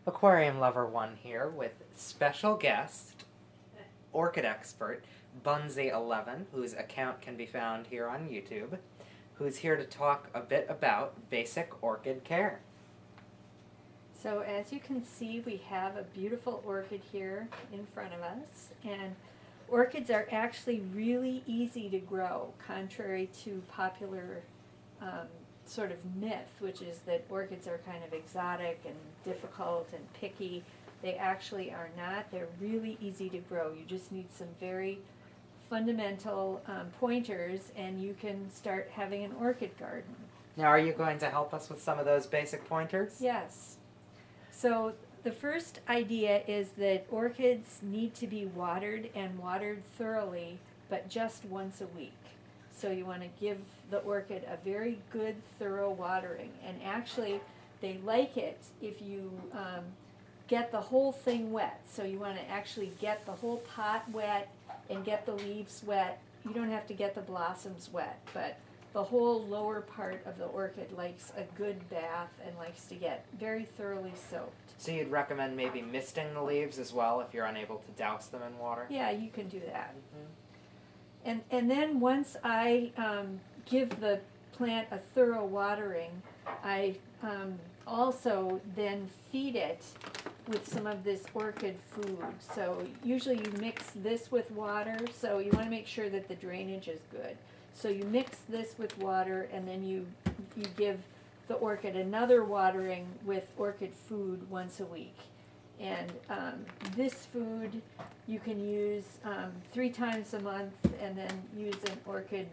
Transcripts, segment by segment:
Aquarium Lover 1 here with special guest, orchid expert, Bunsey11, whose account can be found here on YouTube, who's here to talk a bit about basic orchid care. So as you can see, we have a beautiful orchid here in front of us, and orchids are actually really easy to grow, contrary to popular sort of myth, which is that orchids are kind of exotic and difficult and picky. They actually are not. They're really easy to grow. You just need some very fundamental pointers, and you can start having an orchid garden. Now, are you going to help us with some of those basic pointers? Yes. So the first idea is that orchids need to be watered and watered thoroughly, but just once a week. So you want to give the orchid a very good, thorough watering. And actually, they like it if you get the whole thing wet. So you want to actually get the whole pot wet and get the leaves wet. You don't have to get the blossoms wet, but the whole lower part of the orchid likes a good bath and likes to get very thoroughly soaked. So you'd recommend maybe misting the leaves as well if you're unable to douse them in water? Yeah, you can do that. And then once I give the plant a thorough watering, I also then feed it with some of this orchid food. So usually you mix this with water, so you want to make sure that the drainage is good. So you mix this with water, and then you give the orchid another watering with orchid food once a week. And this food you can use 3 times a month, and then use an orchid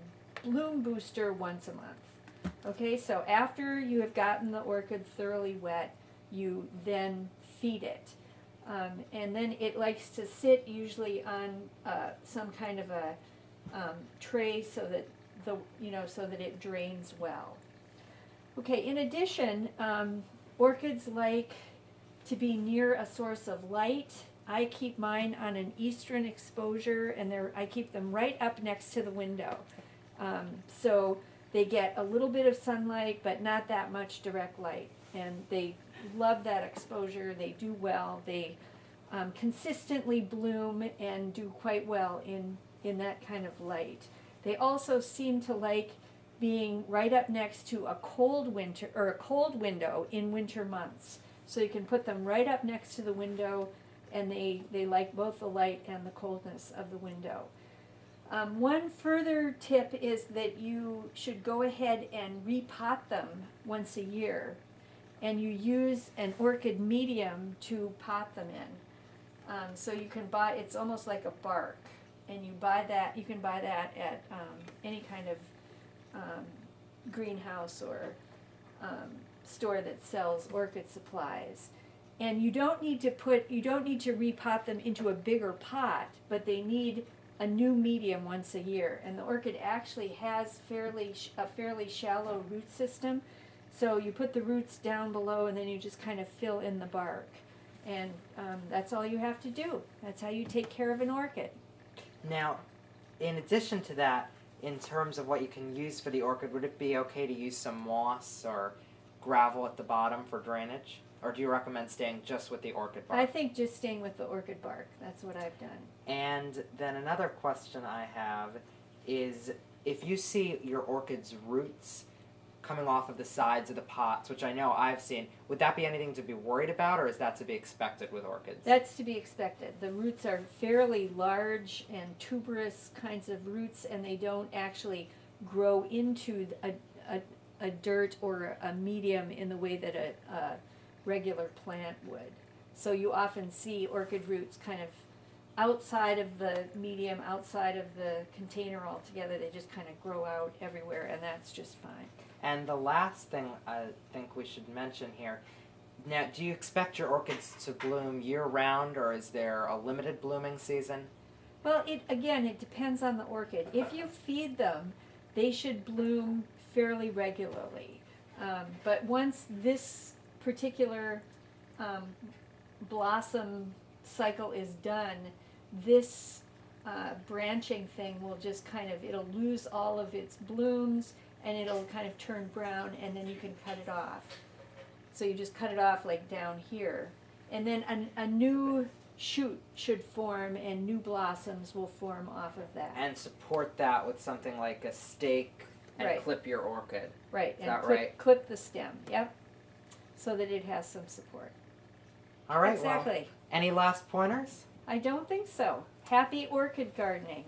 bloom booster once a month. Okay, so after you have gotten the orchid thoroughly wet, you then feed it. And then it likes to sit usually on some kind of a tray so that so that it drains well. Okay, in addition, orchids like to be near a source of light. I keep mine on an eastern exposure, and I keep them right up next to the window. So they get a little bit of sunlight, but not that much direct light. And they love that exposure. They do well. They consistently bloom and do quite well in that kind of light. They also seem to like being right up next to a cold window in winter months. So you can put them right up next to the window, and they like both the light and the coldness of the window. One further tip is that you should go ahead and repot them once a year, and you use an orchid medium to pot them in. So you can buy, it's almost like a bark, and you can buy that at any kind of greenhouse or store that sells orchid supplies. And you don't need to repot them into a bigger pot, but they need a new medium once a year. And the orchid actually has a fairly shallow root system, so you put the roots down below, and then you just kind of fill in the bark. And that's all you have to do. That's how you take care of an orchid. Now, in addition to that, in terms of what you can use for the orchid, would it be okay to use some moss or gravel at the bottom for drainage? Or do you recommend staying just with the orchid bark? I think just staying with the orchid bark. That's what I've done. And then another question I have is, if you see your orchid's roots coming off of the sides of the pots, which I know I've seen, would that be anything to be worried about, or is that to be expected with orchids? That's to be expected. The roots are fairly large and tuberous kinds of roots, and they don't actually grow into a dirt or a medium in the way that a regular plant would. So you often see orchid roots kind of outside of the medium, outside of the container altogether. They just kind of grow out everywhere, and that's just fine. And the last thing I think we should mention here, now, do you expect your orchids to bloom year-round, or is there a limited blooming season? Well, it depends on the orchid. If you feed them, they should bloom fairly regularly. But once this particular blossom cycle is done, this branching thing will just it'll lose all of its blooms, and it'll kind of turn brown, and then you can cut it off. So you just cut it off like down here, And then a new shoot should form and new blossoms will form off of that. And support that with something like a stake and Right. clip your orchid. Right, Is and that right? clip the stem, yep, so that it has some support. All right, Exactly. well, any last pointers? I don't think so. Happy orchid gardening.